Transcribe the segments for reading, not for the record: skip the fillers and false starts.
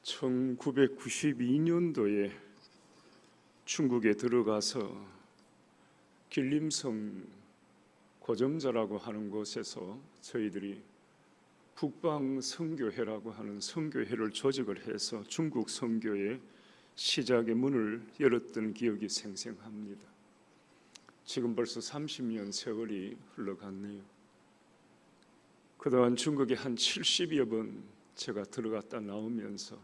1992년도에 중국에 들어가서 길림성 고점자라고 하는 곳에서 저희들이 북방 선교회라고 하는 선교회를 조직을 해서 중국 선교의 시작의 문을 열었던 기억이 생생합니다. 지금 벌써 30년 세월이 흘러갔네요. 그동안 중국에 한 70여 번 제가 들어갔다 나오면서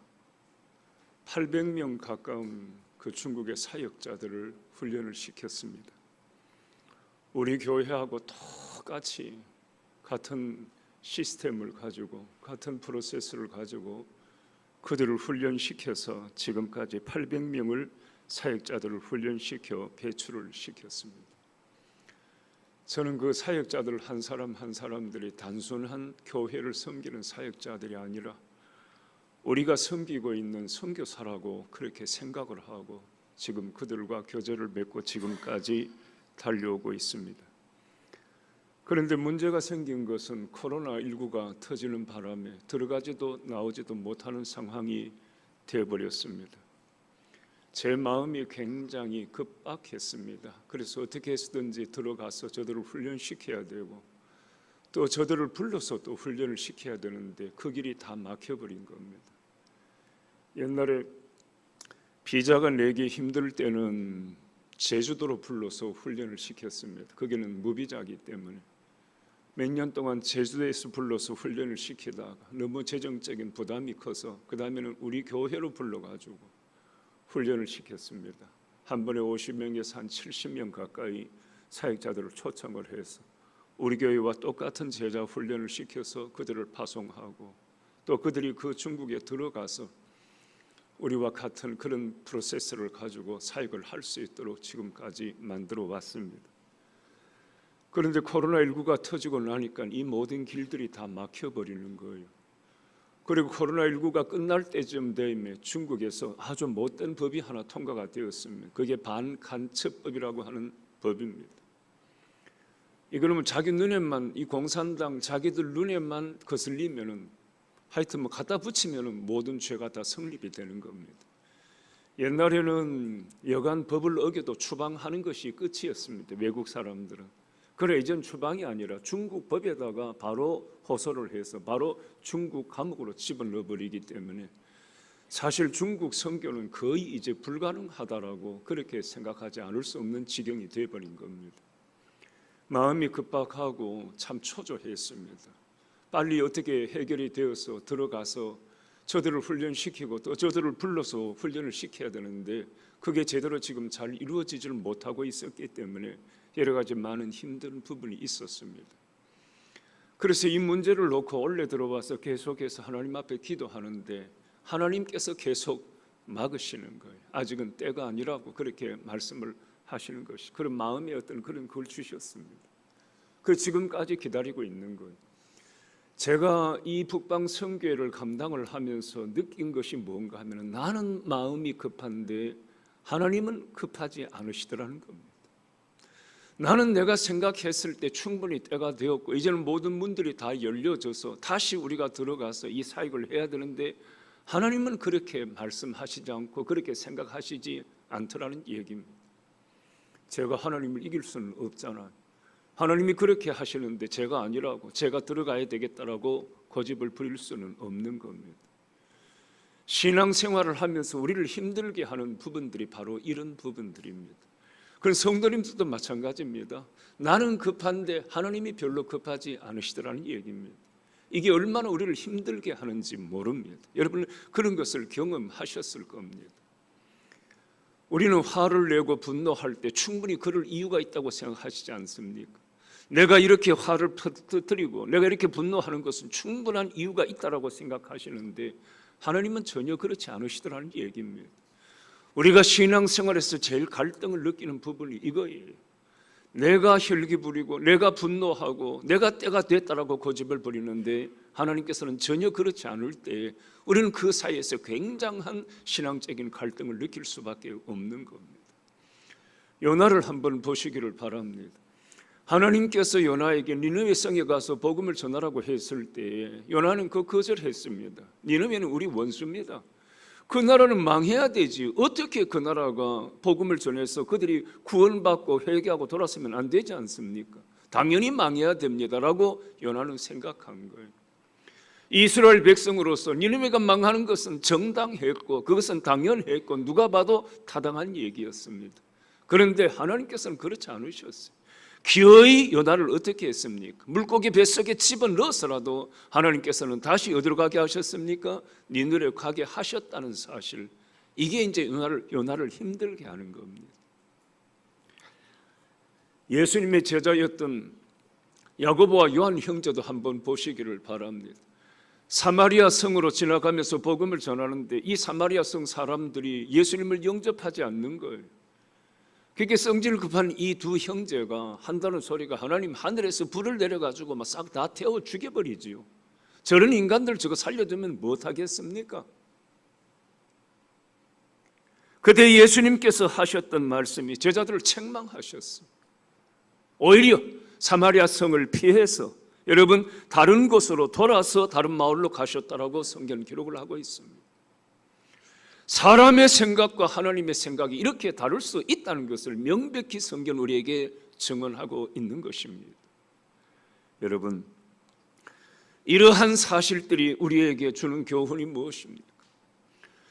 800명 가까운 그 중국의 사역자들을 훈련을 시켰습니다. 우리 교회하고 똑같이 같은 시스템을 가지고 같은 프로세스를 가지고 그들을 훈련시켜서 지금까지 800명을 사역자들을 훈련시켜 배출을 시켰습니다. 저는 그 사역자들 한 사람 한 사람들이 단순한 교회를 섬기는 사역자들이 아니라 우리가 섬기고 있는 선교사라고 그렇게 생각을 하고 지금 그들과 교제를 맺고 지금까지 달려오고 있습니다. 그런데 문제가 생긴 것은 코로나19가 터지는 바람에 들어가지도 나오지도 못하는 상황이 되어버렸습니다. 제 마음이 굉장히 급박했습니다. 그래서 어떻게 해서든지 들어가서 저들을 훈련시켜야 되고 또 저들을 불러서 또 훈련을 시켜야 되는데 그 길이 다 막혀버린 겁니다. 옛날에 비자가 내기 힘들 때는 제주도로 불러서 훈련을 시켰습니다. 거기는 무비자이기 때문에 몇 년 동안 제주도에서 불러서 훈련을 시키다가 너무 재정적인 부담이 커서 그 다음에는 우리 교회로 불러가지고 훈련을 시켰습니다. 한 번에 50명에서 한 70명 가까이 사역자들을 초청을 해서 우리 교회와 똑같은 제자 훈련을 시켜서 그들을 파송하고 또 그들이 그 중국에 들어가서 우리와 같은 그런 프로세스를 가지고 사역을 할 수 있도록 지금까지 만들어 왔습니다. 그런데 코로나19가 터지고 나니까 이 모든 길들이 다 막혀버리는 거예요. 그리고 코로나19가 끝날 때쯤 되면 중국에서 아주 못된 법이 하나 통과가 되었습니다. 그게 반간첩법이라고 하는 법입니다. 이거는 자기 눈에만 이 공산당 자기들 눈에만 거슬리면은 하여튼 뭐 갖다 붙이면은 모든 죄가 다 성립이 되는 겁니다. 옛날에는 여간 법을 어겨도 추방하는 것이 끝이었습니다. 외국 사람들은. 그래 이젠 추방이 아니라 중국 법에다가 바로 호소를 해서 바로 중국 감옥으로 집어넣어 버리기 때문에 사실 중국 선교는 거의 이제 불가능하다라고 그렇게 생각하지 않을 수 없는 지경이 되어버린 겁니다. 마음이 급박하고 참 초조했습니다. 빨리 어떻게 해결이 되어서 들어가서 저들을 훈련시키고 또 저들을 불러서 훈련을 시켜야 되는데 그게 제대로 지금 잘 이루어지지를 못하고 있었기 때문에 여러 가지 많은 힘든 부분이 있었습니다. 그래서 이 문제를 놓고 원래 들어와서 계속해서 하나님 앞에 기도하는데 하나님께서 계속 막으시는 거예요. 아직은 때가 아니라고 그렇게 말씀을 하시는 것이 그런 마음의 어떤 그런 걸 주셨습니다. 그 지금까지 기다리고 있는 거예요. 제가 이 북방 선교회를 감당을 하면서 느낀 것이 뭔가 하면 나는 마음이 급한데 하나님은 급하지 않으시더라는 겁니다. 나는 내가 생각했을 때 충분히 때가 되었고 이제는 모든 문들이 다 열려져서 다시 우리가 들어가서 이 사역을 해야 되는데 하나님은 그렇게 말씀하시지 않고 그렇게 생각하시지 않더라는 얘기입니다. 제가 하나님을 이길 수는 없잖아요. 하나님이 그렇게 하시는데 제가 아니라고 제가 들어가야 되겠다라고 고집을 부릴 수는 없는 겁니다. 신앙생활을 하면서 우리를 힘들게 하는 부분들이 바로 이런 부분들입니다. 그런 성도님들도 마찬가지입니다. 나는 급한데 하나님이 별로 급하지 않으시더라는 얘기입니다. 이게 얼마나 우리를 힘들게 하는지 모릅니다. 여러분 그런 것을 경험하셨을 겁니다. 우리는 화를 내고 분노할 때 충분히 그럴 이유가 있다고 생각하시지 않습니까? 내가 이렇게 화를 터뜨리고 내가 이렇게 분노하는 것은 충분한 이유가 있다고 생각하시는데 하나님은 전혀 그렇지 않으시더라는 얘기입니다. 우리가 신앙생활에서 제일 갈등을 느끼는 부분이 이거예요. 내가 혈기 부리고 내가 분노하고 내가 때가 됐다라고 고집을 부리는데 하나님께서는 전혀 그렇지 않을 때 우리는 그 사이에서 굉장한 신앙적인 갈등을 느낄 수밖에 없는 겁니다. 요나를 한번 보시기를 바랍니다. 하나님께서 요나에게 니느웨 성에 가서 복음을 전하라고 했을 때 요나는 그 거절했습니다. 니느웨는 우리 원수입니다. 그 나라는 망해야 되지. 어떻게 그 나라가 복음을 전해서 그들이 구원받고 회개하고 돌아서면 안 되지 않습니까? 당연히 망해야 됩니다라고 요나는 생각한 거예요. 이스라엘 백성으로서 니느웨가 망하는 것은 정당했고 그것은 당연했고 누가 봐도 타당한 얘기였습니다. 그런데 하나님께서는 그렇지 않으셨어요. 기어이 요나를 어떻게 했습니까? 물고기 뱃속에 집어넣어서라도 하나님께서는 다시 어디로 가게 하셨습니까? 니느웨로 가게 하셨다는 사실, 이게 이제 요나를 힘들게 하는 겁니다. 예수님의 제자였던 야고보와 요한 형제도 한번 보시기를 바랍니다. 사마리아 성으로 지나가면서 복음을 전하는데 이 사마리아 성 사람들이 예수님을 영접하지 않는 거예요. 그렇게 성질 급한 이 두 형제가 한다는 소리가 하나님 하늘에서 불을 내려가지고 막 싹 다 태워 죽여버리지요. 저런 인간들 저거 살려두면 못하겠습니까? 그때 예수님께서 하셨던 말씀이 제자들을 책망하셨어요. 오히려 사마리아 성을 피해서 여러분 다른 곳으로 돌아서 다른 마을로 가셨다라고 성경 기록을 하고 있습니다. 사람의 생각과 하나님의 생각이 이렇게 다를 수 있다는 것을 명백히 성경 우리에게 증언하고 있는 것입니다. 여러분, 이러한 사실들이 우리에게 주는 교훈이 무엇입니까?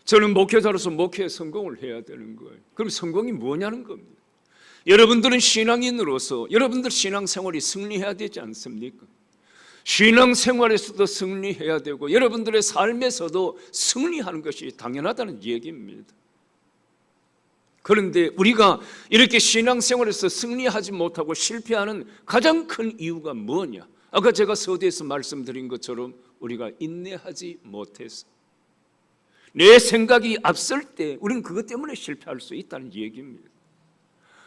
저는 목회자로서 목회에 성공을 해야 되는 거예요. 그럼 성공이 뭐냐는 겁니다. 여러분들은 신앙인으로서 여러분들 신앙생활이 승리해야 되지 않습니까? 신앙생활에서도 승리해야 되고 여러분들의 삶에서도 승리하는 것이 당연하다는 얘기입니다. 그런데 우리가 이렇게 신앙생활에서 승리하지 못하고 실패하는 가장 큰 이유가 뭐냐? 아까 제가 서두에서 말씀드린 것처럼 우리가 인내하지 못해서, 내 생각이 앞설 때 우리는 그것 때문에 실패할 수 있다는 얘기입니다.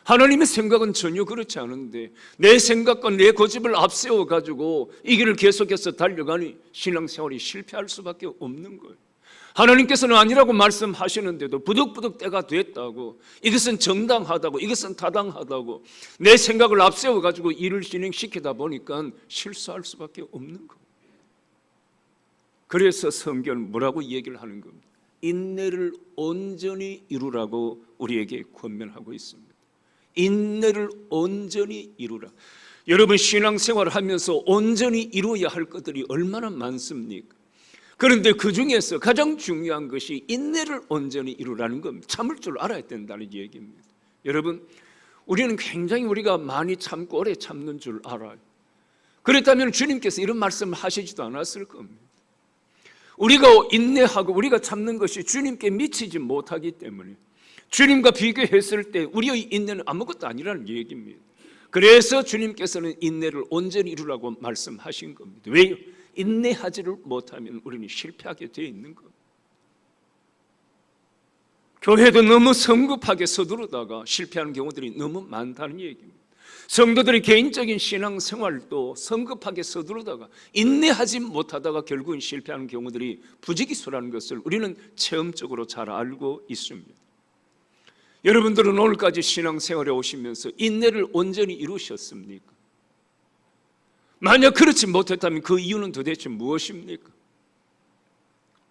하나님의 생각은 전혀 그렇지 않은데 내 생각과 내 고집을 앞세워 가지고 이 길을 계속해서 달려가니 신앙생활이 실패할 수밖에 없는 거예요. 하나님께서는 아니라고 말씀하시는데도 부득부득 때가 됐다고, 이것은 정당하다고, 이것은 타당하다고 내 생각을 앞세워 가지고 일을 진행시키다 보니까 실수할 수밖에 없는 거예요. 그래서 성경은 뭐라고 얘기를 하는 겁니다? 인내를 온전히 이루라고 우리에게 권면하고 있습니다. 인내를 온전히 이루라. 여러분 신앙생활을 하면서 온전히 이루어야 할 것들이 얼마나 많습니까? 그런데 그 중에서 가장 중요한 것이 인내를 온전히 이루라는 겁니다. 참을 줄 알아야 된다는 얘기입니다. 여러분, 우리는 굉장히 우리가 많이 참고 오래 참는 줄 알아요. 그렇다면 주님께서 이런 말씀을 하시지도 않았을 겁니다. 우리가 인내하고 우리가 참는 것이 주님께 미치지 못하기 때문에 주님과 비교했을 때 우리의 인내는 아무것도 아니라는 얘기입니다. 그래서 주님께서는 인내를 온전히 이루라고 말씀하신 겁니다. 왜요? 인내하지를 못하면 우리는 실패하게 되어 있는 겁니다. 교회도 너무 성급하게 서두르다가 실패하는 경우들이 너무 많다는 얘기입니다. 성도들의 개인적인 신앙생활도 성급하게 서두르다가 인내하지 못하다가 결국은 실패하는 경우들이 부지기수라는 것을 우리는 체험적으로 잘 알고 있습니다. 여러분들은 오늘까지 신앙생활에 오시면서 인내를 온전히 이루셨습니까? 만약 그렇지 못했다면 그 이유는 도대체 무엇입니까?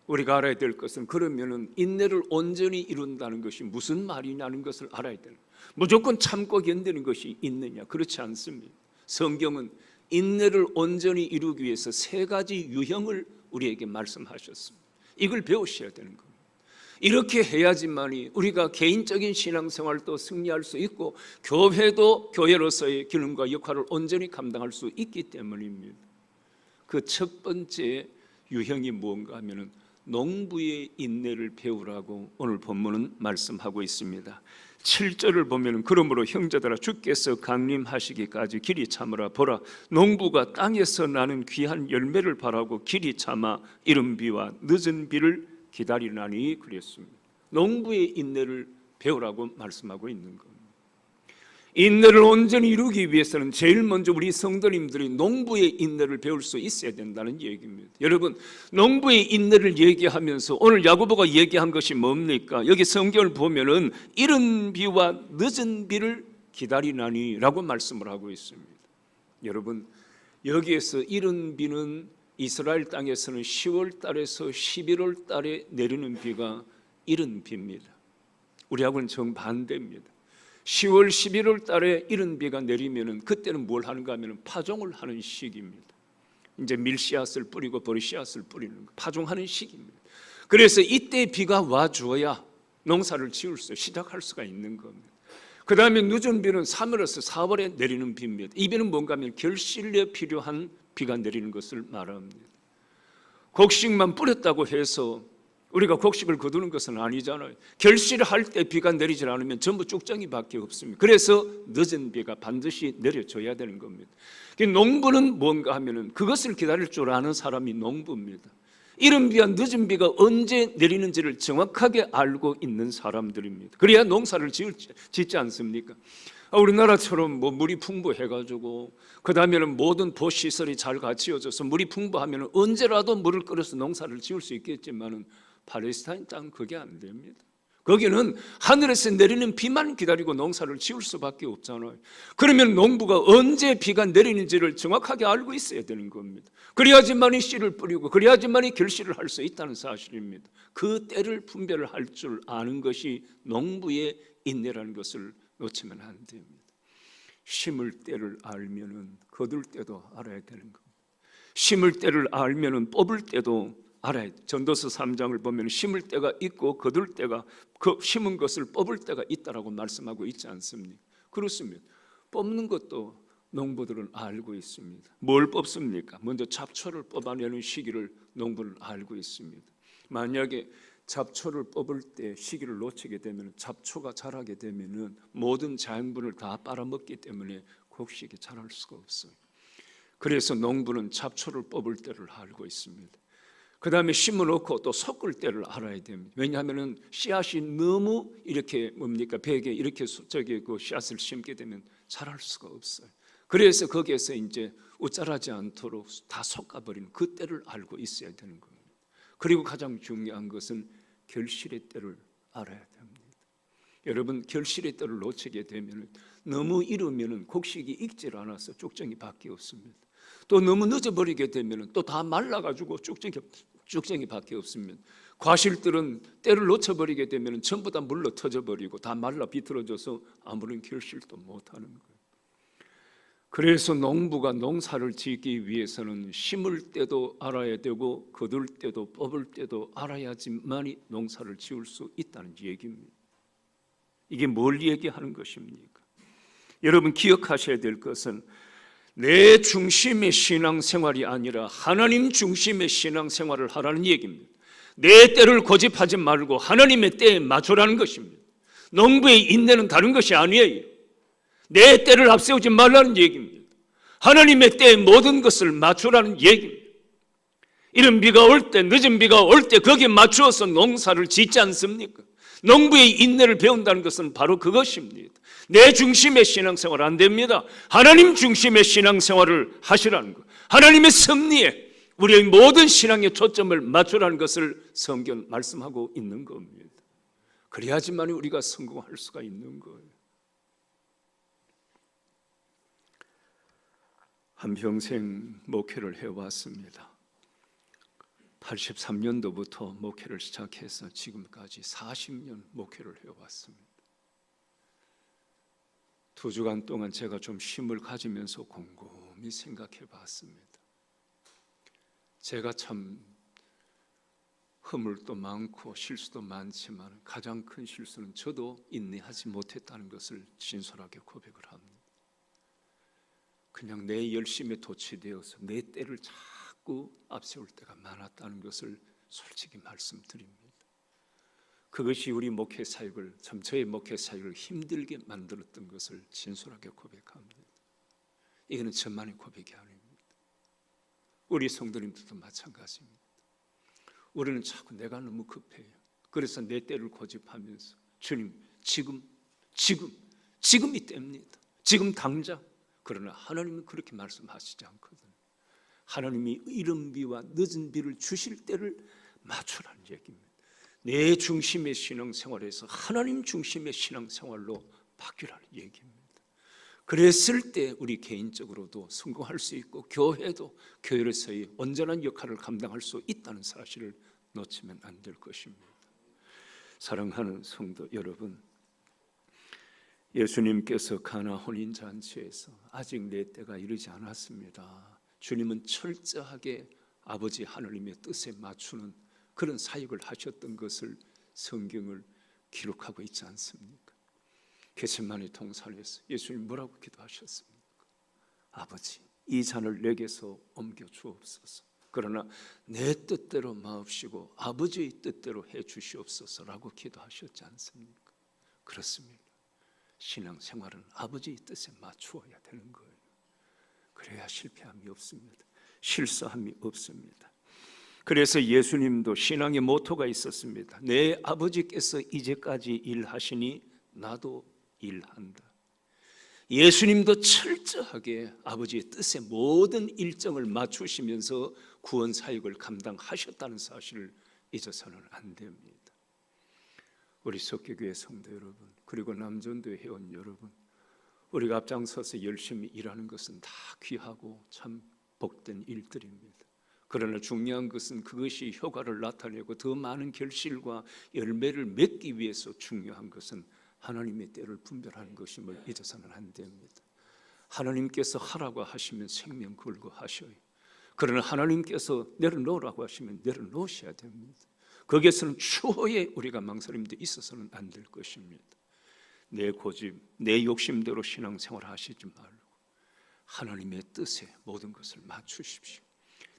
우리가 알아야 될 것은 그러면은 인내를 온전히 이룬다는 것이 무슨 말이냐는 것을 알아야 되는 거예요. 무조건 참고 견디는 것이 있느냐? 그렇지 않습니다. 성경은 인내를 온전히 이루기 위해서 세 가지 유형을 우리에게 말씀하셨습니다. 이걸 배우셔야 되는 겁니다. 이렇게 해야지만이 우리가 개인적인 신앙생활도 승리할 수 있고 교회도 교회로서의 기능과 역할을 온전히 감당할 수 있기 때문입니다. 그 첫 번째 유형이 무언가 하면은 농부의 인내를 배우라고 오늘 본문은 말씀하고 있습니다. 7절을 보면 그러므로 형제들아 주께서 강림하시기까지 길이 참으라. 보라 농부가 땅에서 나는 귀한 열매를 바라고 길이 참아 이른 비와 늦은 비를 기다리나니 그랬습니다. 농부의 인내를 배우라고 말씀하고 있는 겁니다. 인내를 온전히 이루기 위해서는 제일 먼저 우리 성도님들이 농부의 인내를 배울 수 있어야 된다는 얘기입니다. 여러분 농부의 인내를 얘기하면서 오늘 야고보가 얘기한 것이 뭡니까? 여기 성경을 보면은 이른 비와 늦은 비를 기다리나니 라고 말씀을 하고 있습니다. 여러분 여기에서 이른 비는 이스라엘 땅에서는 10월 달에서 11월 달에 내리는 비가 이른 비입니다. 우리하고는 정반대입니다. 10월, 11월 달에 이른 비가 내리면은 그때는 뭘 하는가 하면 파종을 하는 시기입니다. 이제 밀씨앗을 뿌리고 보리씨앗을 뿌리는 거, 파종하는 시기입니다. 그래서 이때 비가 와줘야 농사를 지을 수 시작할 수가 있는 겁니다. 그 다음에 늦은 비는 3월에서 4월에 내리는 비입니다. 이 비는 뭔가 하면 결실에 필요한 비가 내리는 것을 말합니다. 곡식만 뿌렸다고 해서 우리가 곡식을 거두는 것은 아니잖아요. 결실할 때 비가 내리지 않으면 전부 쭉정이밖에 없습니다. 그래서 늦은 비가 반드시 내려줘야 되는 겁니다. 농부는 뭔가 하면은 그것을 기다릴 줄 아는 사람이 농부입니다. 이른 비와 늦은 비가 언제 내리는지를 정확하게 알고 있는 사람들입니다. 그래야 농사를 짓지 않습니까? 우리나라처럼 물이 풍부해가지고 그 다음에는 모든 도시시설이 잘 갖추어져서 물이 풍부하면 언제라도 물을 끌어서 농사를 지을 수 있겠지만은 팔레스타인 땅은 그게 안 됩니다. 거기는 하늘에서 내리는 비만 기다리고 농사를 지을 수밖에 없잖아요. 그러면 농부가 언제 비가 내리는지를 정확하게 알고 있어야 되는 겁니다. 그래야지만이 씨를 뿌리고 그래야지만이 결실을 할 수 있다는 사실입니다. 그 때를 분별을 할 줄 아는 것이 농부의 인내라는 것을 놓치면 안 됩니다. 심을 때를 알면은 거둘 때도 알아야 되는 겁니다. 심을 때를 알면은 뽑을 때도 알아야 돼. 전도서 3장을 보면 심을 때가 있고 거둘 때가, 그 심은 것을 뽑을 때가 있다라고 말씀하고 있지 않습니까? 그렇습니다. 뽑는 것도 농부들은 알고 있습니다. 뭘 뽑습니까? 먼저 잡초를 뽑아내는 시기를 농부는 알고 있습니다. 만약에 잡초를 뽑을 때 시기를 놓치게 되면 잡초가 자라게 되면은 모든 자연분을 다 빨아먹기 때문에 곡식이 자랄 수가 없어요. 그래서 농부는 잡초를 뽑을 때를 알고 있습니다. 그 다음에 심어놓고 또 섞을 때를 알아야 됩니다. 왜냐하면 씨앗이 너무 이렇게 벽에 이렇게 그 씨앗을 심게 되면 자랄 수가 없어요. 그래서 거기에서 이제 우짜라지 않도록 다 섞어버리는 그 때를 알고 있어야 되는 겁니다. 그리고 가장 중요한 것은 결실의 때를 알아야 됩니다. 여러분, 결실의 때를 놓치게 되면 너무 이르면 곡식이 익질 않아서 쭉정이 밖에 없습니다. 또 너무 늦어버리게 되면 또 다 말라가지고 쭉정이 밖에 없습니다. 과실들은 때를 놓쳐버리게 되면 전부 다 물러 터져버리고 다 말라 비틀어져서 아무런 결실도 못하는 거예요. 그래서 농부가 농사를 짓기 위해서는 심을 때도 알아야 되고 거둘 때도 뽑을 때도 알아야지만이 농사를 지을 수 있다는 얘기입니다. 이게 뭘 얘기하는 것입니까? 여러분 기억하셔야 될 것은 내 중심의 신앙생활이 아니라 하나님 중심의 신앙생활을 하라는 얘기입니다. 내 때를 고집하지 말고 하나님의 때에 맞추라는 것입니다. 농부의 인내는 다른 것이 아니에요. 내 때를 앞세우지 말라는 얘기입니다. 하나님의 때에 모든 것을 맞추라는 얘기입니다. 이른 비가 올 때, 늦은 비가 올 때 거기에 맞추어서 농사를 짓지 않습니까? 농부의 인내를 배운다는 것은 바로 그것입니다. 내 중심의 신앙생활 안 됩니다. 하나님 중심의 신앙생활을 하시라는 것, 하나님의 섭리에 우리의 모든 신앙의 초점을 맞추라는 것을 성경 말씀하고 있는 겁니다. 그래야지만 우리가 성공할 수가 있는 거예요. 한평생 목회를 해왔습니다. 83년도부터 목회를 시작해서 지금까지 40년 목회를 해왔습니다. 2주간 동안 제가 좀 쉼을 가지면서 곰곰이 생각해 봤습니다. 제가 참 허물도 많고 실수도 많지만 가장 큰 실수는 저도 인내하지 못했다는 것을 진솔하게 고백을 합니다. 그냥 내 열심에 도취되어서 내 때를 자꾸 앞세울 때가 많았다는 것을 솔직히 말씀드립니다. 그것이 우리 목회 사역을, 참 저의 목회 사역을 힘들게 만들었던 것을 진솔하게 고백합니다. 이거는 저만의 고백이 아닙니다. 우리 성도님들도 마찬가지입니다. 우리는 자꾸 내가 너무 급해요. 그래서 내 때를 고집하면서 주님 지금이 때입니다. 지금 당장. 그러나 하나님은 그렇게 말씀하시지 않거든요. 하나님이 이른 비와 늦은 비를 주실 때를 맞추라는 얘기입니다. 내 중심의 신앙생활에서 하나님 중심의 신앙생활로 바뀌라는 얘기입니다. 그랬을 때 우리 개인적으로도 성공할 수 있고 교회도 교회로서의 온전한 역할을 감당할 수 있다는 사실을 놓치면 안 될 것입니다. 사랑하는 성도 여러분, 예수님께서 가나 혼인잔치에서 아직 내 때가 이르지 않았습니다. 주님은 철저하게 아버지 하나님의 뜻에 맞추는 그런 사역을 하셨던 것을 성경을 기록하고 있지 않습니까? 겟세마네 동산에서 예수님 뭐라고 기도하셨습니까? 아버지, 이 잔을 내게서 옮겨 주옵소서. 그러나 내 뜻대로 마옵시고 아버지의 뜻대로 해 주시옵소서라고 기도하셨지 않습니까? 그렇습니다. 신앙생활은 아버지의 뜻에 맞추어야 되는 거예요. 그래야 실패함이 없습니다. 실수함이 없습니다. 그래서 예수님도 신앙의 모토가 있었습니다. 내 아버지께서 이제까지 일하시니 나도 일한다. 예수님도 철저하게 아버지의 뜻에 모든 일정을 맞추시면서 구원 사역을 감당하셨다는 사실을 잊어서는 안 됩니다. 우리 석계교회 성도 여러분, 그리고 남전도의 회원 여러분, 우리가 앞장서서 열심히 일하는 것은 다 귀하고 참 복된 일들입니다. 그러나 중요한 것은 그것이 효과를 나타내고 더 많은 결실과 열매를 맺기 위해서 중요한 것은 하나님의 때를 분별하는 것임을 잊어서는 안 됩니다. 하나님께서 하라고 하시면 생명 걸고 하셔요. 그러나 하나님께서 내려놓으라고 하시면 내려놓으셔야 됩니다. 거기에서는 추호에 우리가 망설임도 있어서는 안 될 것입니다. 내 고집, 내 욕심대로 신앙생활 하시지 말고 하나님의 뜻에 모든 것을 맞추십시오.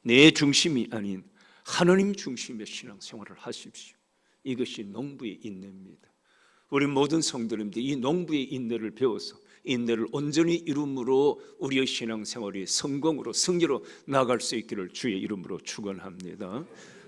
내 중심이 아닌 하나님 중심의 신앙생활을 하십시오. 이것이 농부의 인내입니다. 우리 모든 성도님들 이 농부의 인내를 배워서 인내를 온전히 이룸으로 우리의 신앙생활이 성공으로 승리로 나아갈 수 있기를 주의 이름으로 축원합니다.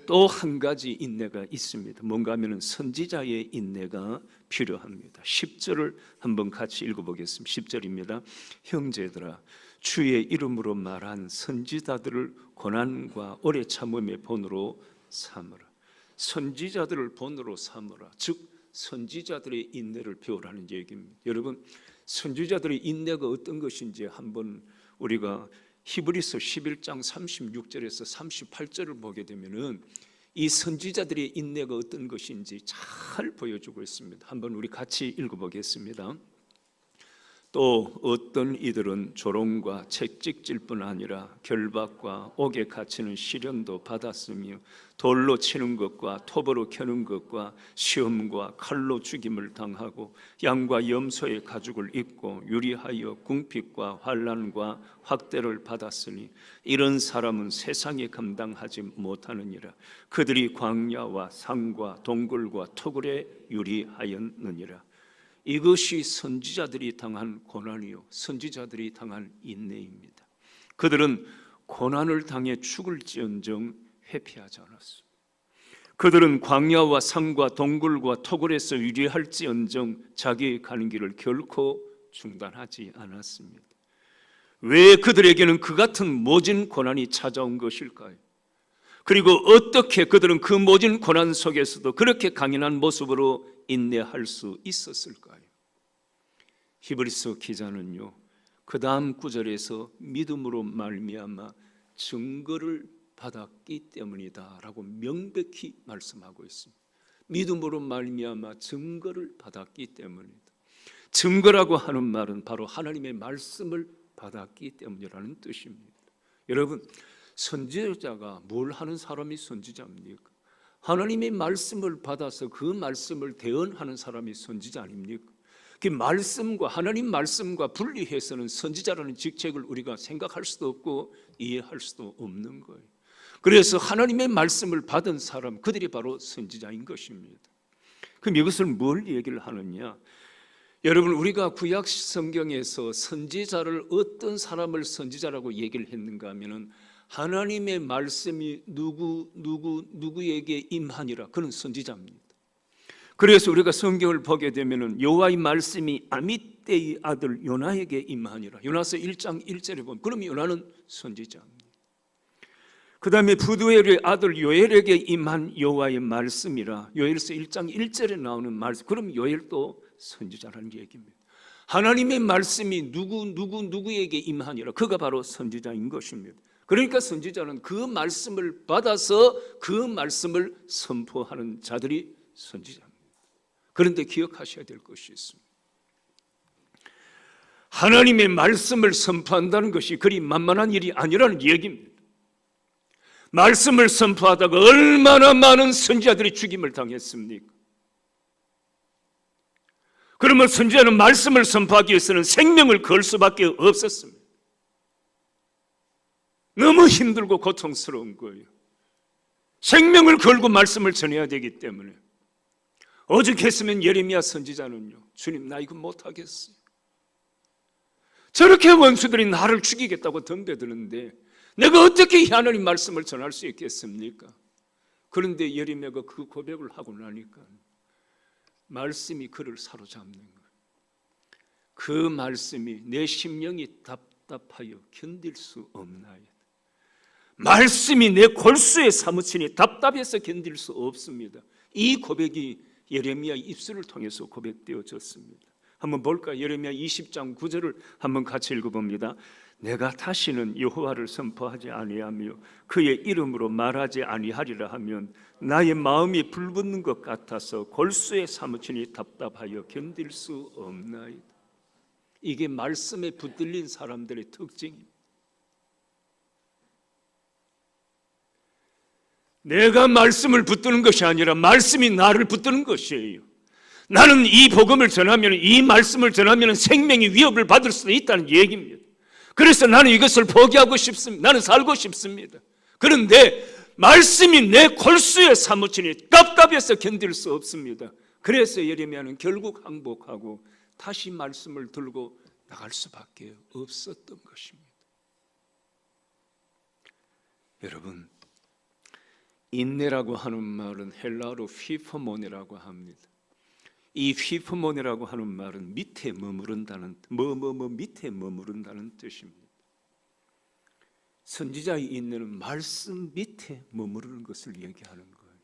또 한 가지 인내가 있습니다. 뭔가 하면은 선지자의 인내가 필요합니다. 10절을 한번 같이 읽어보겠습니다. 10절입니다. 형제들아, 주의 이름으로 말한 선지자들을 고난과 오래 참음의 본으로 삼으라. 선지자들을 본으로 삼으라. 즉 선지자들의 인내를 배우라는 얘기입니다. 여러분, 선지자들의 인내가 어떤 것인지 한번 우리가 히브리서 11장 36절에서 38절을 보게 되면은 이 선지자들의 인내가 어떤 것인지 잘 보여주고 있습니다. 한번 우리 같이 읽어보겠습니다. 또 어떤 이들은 조롱과 채찍질 뿐 아니라 결박과 옥에 갇히는 시련도 받았으며 돌로 치는 것과 톱으로 켜는 것과 시험과 칼로 죽임을 당하고 양과 염소의 가죽을 입고 유리하여 궁핍과 환난과 학대를 받았으니 이런 사람은 세상에 감당하지 못하느니라. 그들이 광야와 산과 동굴과 토굴에 유리하였느니라. 이것이 선지자들이 당한 고난이요 선지자들이 당한 인내입니다. 그들은 고난을 당해 죽을지언정 회피하지 않았습니다. 그들은 광야와 산과 동굴과 토굴에서 유리할지언정 자기의 가는 길을 결코 중단하지 않았습니다. 왜 그들에게는 그 같은 모진 고난이 찾아온 것일까요? 그리고 어떻게 그들은 그 모진 고난 속에서도 그렇게 강인한 모습으로 인내할 수 있었을까요? 히브리서 기자는요, 그 다음 구절에서 믿음으로 말미암아 증거를 받았기 때문이다 라고 명백히 말씀하고 있습니다. 믿음으로 말미암아 증거를 받았기 때문이다. 증거라고 하는 말은 바로 하나님의 말씀을 받았기 때문이라는 뜻입니다. 여러분, 선지자가 뭘 하는 사람이 선지자입니까? 하나님의 말씀을 받아서 그 말씀을 대언하는 사람이 선지자 아닙니까? 그 말씀과 하나님 말씀과 분리해서는 선지자라는 직책을 우리가 생각할 수도 없고 이해할 수도 없는 거예요. 그래서 하나님의 말씀을 받은 사람, 그들이 바로 선지자인 것입니다. 그럼 이것을 뭘 얘기를 하느냐? 여러분, 우리가 구약 성경에서 선지자를 어떤 선지자라고 얘기를 했는가 하면은 하나님의 말씀이 누구에게 임하니라, 그는 선지자입니다. 그래서 우리가 성경을 보게 되면은 여호와의 말씀이 아미떼의 아들 요나에게 임하니라. 요나서 1장 1절에 보면 그럼 요나는 선지자입니다. 그 다음에 부두엘의 아들 요엘에게 임한 여호와의 말씀이라. 요엘서 1장 1절에 나오는 말씀, 그럼 요엘도 선지자라는 얘기입니다. 하나님의 말씀이 누구에게 임하니라, 그가 바로 선지자인 것입니다. 그러니까 선지자는 그 말씀을 받아서 그 말씀을 선포하는 자들이 선지자입니다. 그런데 기억하셔야 될 것이 있습니다. 하나님의 말씀을 선포한다는 것이 그리 만만한 일이 아니라는 얘기입니다. 말씀을 선포하다가 얼마나 많은 선지자들이 죽임을 당했습니까? 그러면 선지자는 말씀을 선포하기 위해서는 생명을 걸 수밖에 없었습니다. 너무 힘들고 고통스러운 거예요. 생명을 걸고 말씀을 전해야 되기 때문에. 오죽했으면 예레미야 선지자는요, 주님 나 이거 못하겠어요. 저렇게 원수들이 나를 죽이겠다고 덤벼드는데 내가 어떻게 이 하나님 말씀을 전할 수 있겠습니까? 그런데 예레미야가 그 고백을 하고 나니까 말씀이 그를 사로잡는 거예요. 그 말씀이 내 심령이 답답하여 견딜 수 없나이다. 말씀이 내 골수에 사무치니 답답해서 견딜 수 없습니다. 이 고백이 예레미야 입술을 통해서 고백되어졌습니다. 한번 볼까요? 예레미야 20장 9절을 한번 같이 읽어봅니다. 내가 다시는 여호와를 선포하지 아니하며 그의 이름으로 말하지 아니하리라 하면 나의 마음이 불붙는 것 같아서 골수에 사무치니 답답하여 견딜 수 없나이다. 이게 말씀에 붙들린 사람들의 특징입니다. 내가 말씀을 붙드는 것이 아니라 말씀이 나를 붙드는 것이에요. 나는 이 복음을 전하면, 이 말씀을 전하면 생명이 위협을 받을 수도 있다는 얘기입니다. 그래서 나는 이것을 포기하고 싶습니다. 나는 살고 싶습니다. 그런데 말씀이 내 골수에 사무치니 답답해서 견딜 수 없습니다. 그래서 예레미야는 결국 항복하고 다시 말씀을 들고 나갈 수밖에 없었던 것입니다. 여러분, 인내라고 하는 말은 헬라어로 휘퍼모네라고 합니다. 이 휘퍼모네라고 하는 말은 밑에 머무른다는, 밑에 머무른다는 뜻입니다. 선지자의 인내는 말씀 밑에 머무르는 것을 얘기하는 거예요.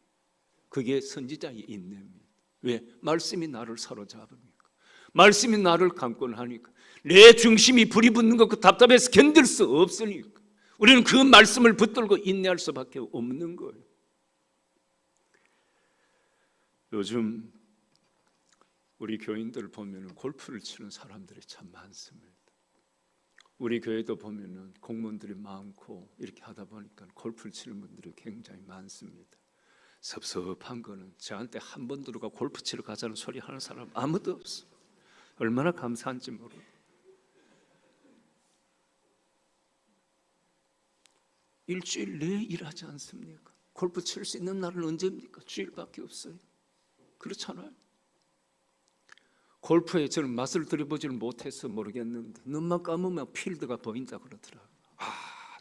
그게 선지자의 인내입니다. 왜? 말씀이 나를 사로잡으니까, 말씀이 나를 강권하니까, 내 중심이 불이 붙는 것 답답해서 견딜 수 없으니까 우리는 그 말씀을 붙들고 인내할 수밖에 없는 거예요. 요즘 우리 교인들 보면 골프를 치는 사람들이 참 많습니다. 우리 교회도 보면 공무원들이 많고 이렇게 하다 보니까 골프를 치는 분들이 굉장히 많습니다. 섭섭한 거는 저한테 한 번 들어가 골프 치러 가자는 소리 하는 사람 아무도 없어요. 얼마나 감사한지 모르고. 일주일 내에 일하지 않습니까? 골프 칠 수 있는 날은 언제입니까? 주일밖에 없어요. 그렇잖아요. 골프에 저는 맛을 들여보지를 못해서 모르겠는데 눈만 감으면 필드가 보인다 그러더라고요.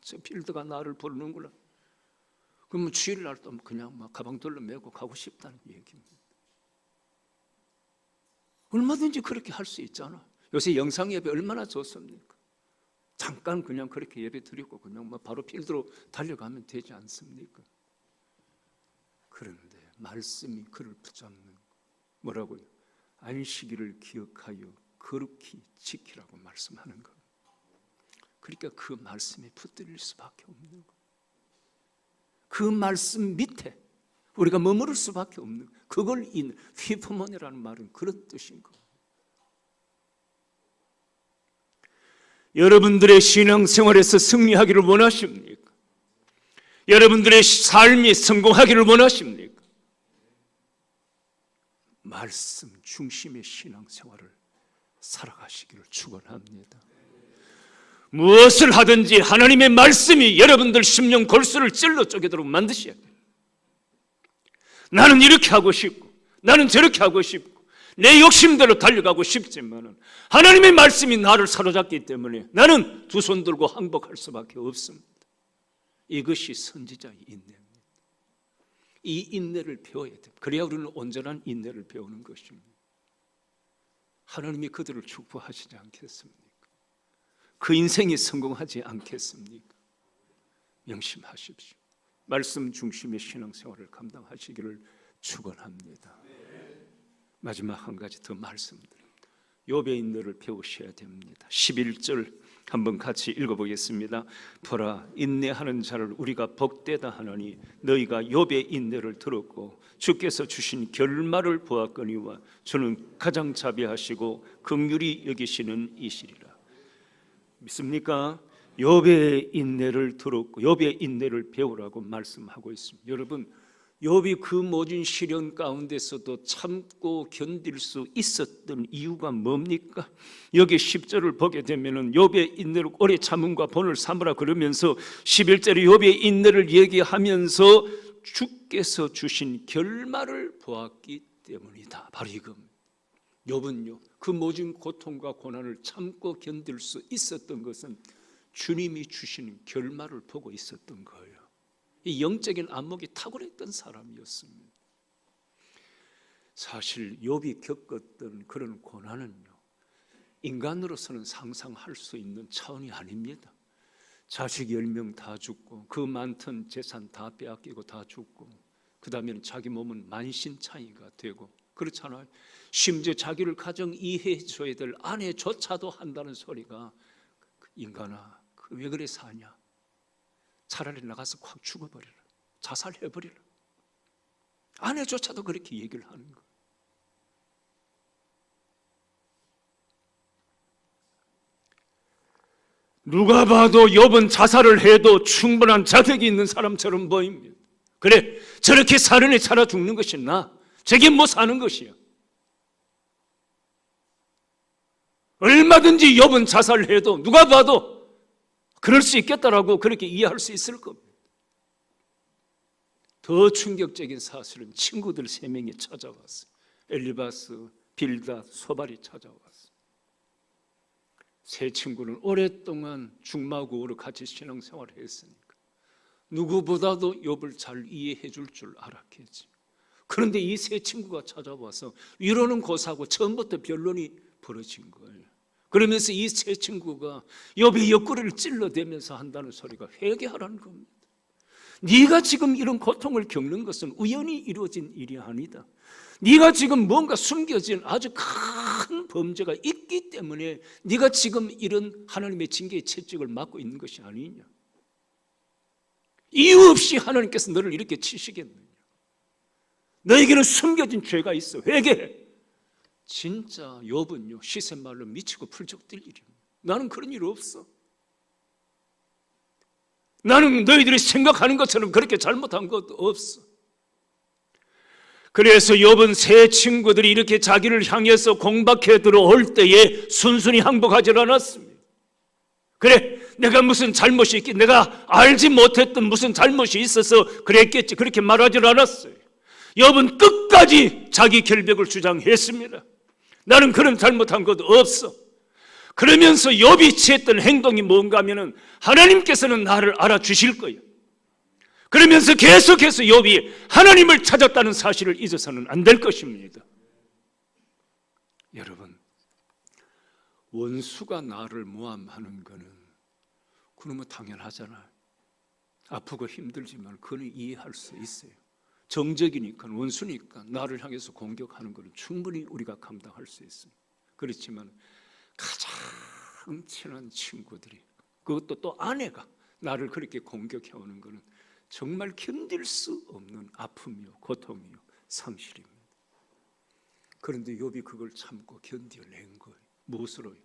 저 필드가 나를 부르는구나. 그러면 주일날 또 그냥 막 가방 둘러매고 가고 싶다는 얘기입니다. 얼마든지 그렇게 할 수 있잖아. 요새 영상 예배 얼마나 좋습니까? 잠깐 그냥 그렇게 예배 드리고 그냥 막 바로 필드로 달려가면 되지 않습니까? 그런데 말씀이 그를 붙잡는 거. 뭐라고요? 안식일을 기억하여 거룩히 지키라고 말씀하는 것. 그러니까 그 말씀에 붙들릴 수밖에 없는 것. 그 말씀 밑에 우리가 머무를 수밖에 없는 것. 그걸 휘퍼모네라는 말은 그런 뜻인 것. 여러분들의 신앙생활에서 승리하기를 원하십니까? 여러분들의 삶이 성공하기를 원하십니까? 말씀 중심의 신앙생활을 살아가시기를 축원합니다. 무엇을 하든지 하나님의 말씀이 여러분들 심령 골수를 찔러 쪼개도록 만드셔야 돼요. 나는 이렇게 하고 싶고 나는 저렇게 하고 싶고 내 욕심대로 달려가고 싶지만 하나님의 말씀이 나를 사로잡기 때문에 나는 두 손 들고 항복할 수밖에 없습니다. 이것이 선지자의 인내입니다. 이 인내를 배워야 돼요. 그래야 우리는 온전한 인내를 배우는 것입니다. 하나님이 그들을 축복하시지 않겠습니까? 그 인생이 성공하지 않겠습니까? 명심하십시오. 말씀 중심의 신앙생활을 감당하시기를 축원합니다. 마지막 한 가지 더 말씀드립니다. 욥의 인내를 배우셔야 됩니다. 11절 한번 같이 읽어보겠습니다. 보라, 인내하는 자를 우리가 복되다 하노니 너희가 욥의 인내를 들었고 주께서 주신 결말을 보았거니와 주는 가장 자비하시고 긍휼히 여기시는 이시리라. 믿습니까? 욥의 인내를 들었고 욥의 인내를 배우라고 말씀하고 있습니다. 여러분, 욥이 그 모진 시련 가운데서도 참고 견딜 수 있었던 이유가 뭡니까? 여기 10절을 보게 되면은 욥의 인내를 오래 참음과 본을 삼으라 그러면서 11절에 욥의 인내를 얘기하면서 주께서 주신 결말을 보았기 때문이다. 바로 이겁니다. 욥은요, 그 모진 고통과 고난을 참고 견딜 수 있었던 것은 주님이 주시는 결말을 보고 있었던 거예요. 이 영적인 안목이 탁월했던 사람이었습니다. 사실 욥이 겪었던 그런 고난은요, 인간으로서는 상상할 수 있는 차원이 아닙니다. 자식 10명 다 죽고 그 많던 재산 다 빼앗기고 다 죽고 그 다음에는 자기 몸은 만신창이가 되고 그렇잖아요. 심지어 자기를 가정 이해해 줘야 될 아내조차도 한다는 소리가 인간아 왜 그래 사냐, 차라리 나가서 확 죽어버리라, 자살해버리라. 아내조차도 그렇게 얘기를 하는 거예요. 누가 봐도 욥은 자살을 해도 충분한 자격이 있는 사람처럼 보입니다. 그래, 저렇게 사른에 살아 죽는 것이 나, 저게 뭐 사는 것이야. 얼마든지 욥은 자살을 해도 누가 봐도 그럴 수 있겠다라고 그렇게 이해할 수 있을 겁니다. 더 충격적인 사실은 친구들 3명이 찾아왔어요. 엘리바스, 빌닷, 소발이 찾아왔어요. 세 친구는 오랫동안 중마고우로 같이 신앙생활을 했으니까 누구보다도 욥을 잘 이해해 줄 알았겠지. 그런데 이 세 친구가 찾아와서 위로는 고사하고 처음부터 변론이 벌어진 거예요. 그러면서 이 세 친구가 욥의 옆구리를 찔러대면서 한다는 소리가 회개하라는 겁니다. 네가 지금 이런 고통을 겪는 것은 우연히 이루어진 일이 아니다. 네가 지금 뭔가 숨겨진 아주 큰 범죄가 있기 때문에 네가 지금 이런 하나님의 징계의 채찍을 맞고 있는 것이 아니냐. 이유 없이 하나님께서 너를 이렇게 치시겠느냐. 너에게는 숨겨진 죄가 있어. 회개해. 진짜 욥은요, 시샘말로 미치고 풀쩍 뛸 일입니다. 나는 그런 일 없어. 나는 너희들이 생각하는 것처럼 그렇게 잘못한 것도 없어. 그래서 욥은 세 친구들이 이렇게 자기를 향해서 공박해 들어올 때에 순순히 항복하지 않았습니다. 그래, 내가 무슨 잘못이 있기, 내가 알지 못했던 무슨 잘못이 있어서 그랬겠지, 그렇게 말하지 않았어요. 욥은 끝까지 자기 결백을 주장했습니다. 나는 그런 잘못한 것도 없어. 그러면서 욥이 취했던 행동이 뭔가 하면은 하나님께서는 나를 알아주실 거예요. 그러면서 계속해서 욥이 하나님을 찾았다는 사실을 잊어서는 안 될 것입니다. 여러분, 원수가 나를 모함하는 거는 그러면 당연하잖아요. 아프고 힘들지만 그는 이해할 수 있어요. 정적이니까, 원수니까 나를 향해서 공격하는 것은 충분히 우리가 감당할 수 있습니다. 그렇지만 가장 친한 친구들이, 그것도 또 아내가 나를 그렇게 공격해오는 것은 정말 견딜 수 없는 아픔이요, 고통이요, 상실입니다. 그런데 욥이 그걸 참고 견뎌낸 거예요. 무엇으로요?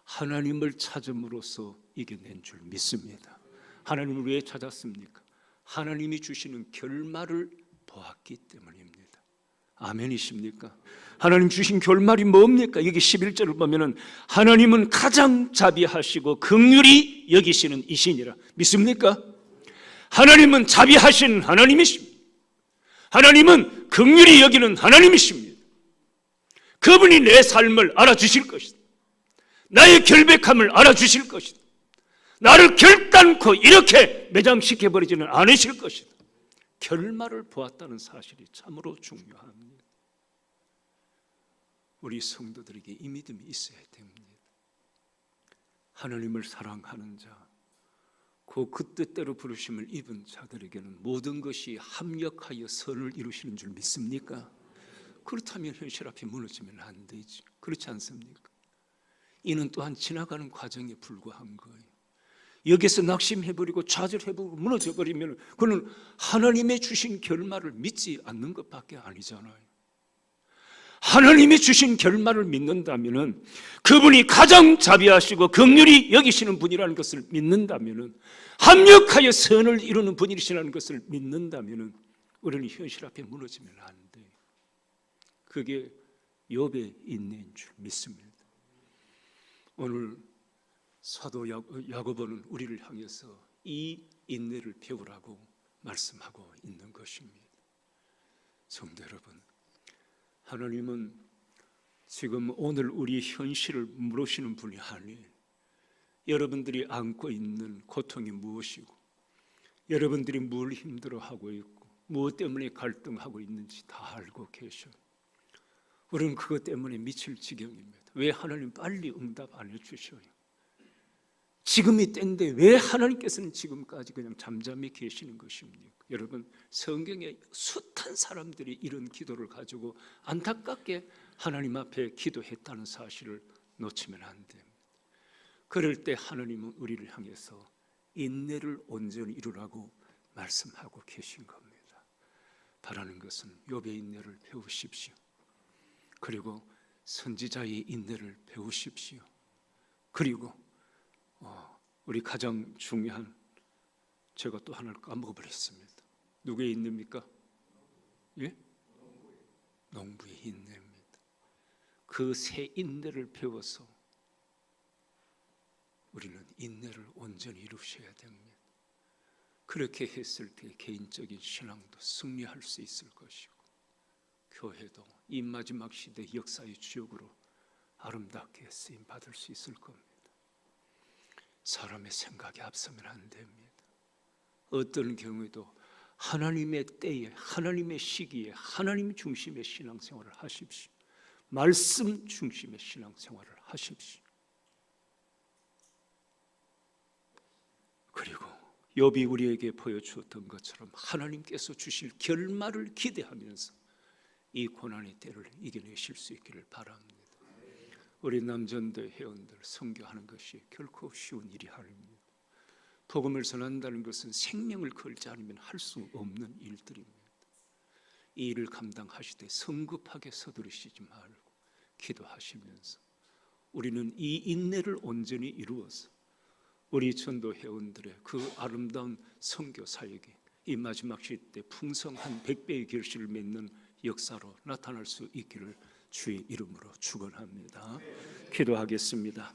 하나님을 찾음으로써 이겨낸 줄 믿습니다. 하나님을 왜 찾았습니까? 하나님이 주시는 결말을 보았기 때문입니다. 아멘이십니까? 하나님 주신 결말이 뭡니까? 여기 11절을 보면은 하나님은 가장 자비하시고 긍휼히 여기시는 이시니라. 믿습니까? 하나님은 자비하신 하나님이십니다. 하나님은 긍휼히 여기는 하나님이십니다. 그분이 내 삶을 알아주실 것이다. 나의 결백함을 알아주실 것이다. 나를 결단코 이렇게 매장시켜버리지는 않으실 것이다. 결말을 보았다는 사실이 참으로 중요합니다. 우리 성도들에게 이 믿음이 있어야 됩니다. 하나님을 사랑하는 자, 그 뜻대로 부르심을 입은 자들에게는 모든 것이 합력하여 선을 이루시는 줄 믿습니까? 그렇다면 현실 앞에 무너지면 안 되지. 그렇지 않습니까? 이는 또한 지나가는 과정에 불과한 거예요. 여기서 낙심해버리고 좌절해버리고 무너져버리면 그는 하나님의 주신 결말을 믿지 않는 것밖에 아니잖아요. 하나님이 주신 결말을 믿는다면, 그분이 가장 자비하시고 긍휼히 여기시는 분이라는 것을 믿는다면, 합력하여 선을 이루는 분이시라는 것을 믿는다면 우리는 현실 앞에 무너지면 안 돼요. 그게 욥의 인내인 줄 믿습니다. 오늘 사도 야고보는 우리를 향해서 이 인내를 배우라고 말씀하고 있는 것입니다. 성도 여러분, 하나님은 지금 오늘 우리 현실을 물으시는 분이 아니에요. 여러분들이 안고 있는 고통이 무엇이고, 여러분들이 뭘 힘들어하고 있고, 무엇 때문에 갈등하고 있는지 다 알고 계셔요. 우리는 그것 때문에 미칠 지경입니다. 왜 하나님 빨리 응답 안 해주셔요? 지금이 때인데 왜 하나님께서는 지금까지 그냥 잠잠히 계시는 것입니까? 여러분, 성경에 숱한 사람들이 이런 기도를 가지고 안타깝게 하나님 앞에 기도했다는 사실을 놓치면 안 됩니다. 그럴 때 하나님은 우리를 향해서 인내를 온전히 이루라고 말씀하고 계신 겁니다. 바라는 것은 욥의 인내를 배우십시오. 그리고 선지자의 인내를 배우십시오. 그리고 우리 가장 중요한, 제가 또 하나를 까먹어버렸습니다. 누구의 인내입니까? 예? 농부의 인내입니다. 그 새 인내를 배워서 우리는 인내를 온전히 이루셔야 됩니다. 그렇게 했을 때 개인적인 신앙도 승리할 수 있을 것이고, 교회도 이 마지막 시대 역사의 주역으로 아름답게 쓰임 받을 수 있을 겁니다. 사람의 생각에 앞서면 안 됩니다. 어떤 경우에도 하나님의 때에, 하나님의 시기에 하나님 중심의 신앙생활을 하십시오. 말씀 중심의 신앙생활을 하십시오. 그리고 욥이 우리에게 보여주었던 것처럼 하나님께서 주실 결말을 기대하면서 이 고난의 때를 이겨내실 수 있기를 바랍니다. 우리 남전대 회원들 선교하는 것이 결코 쉬운 일이 아닙니다. 복음을 전한다는 것은 생명을 걸지 않으면 할 수 없는 일들입니다. 이 일을 감당하실 때 성급하게 서두르시지 말고 기도하시면서 우리는 이 인내를 온전히 이루어서 우리 전도 회원들의 그 아름다운 선교 사역이 이 마지막 시대 풍성한 100배의 결실을 맺는 역사로 나타날 수 있기를 주의 이름으로 축원합니다. 기도하겠습니다.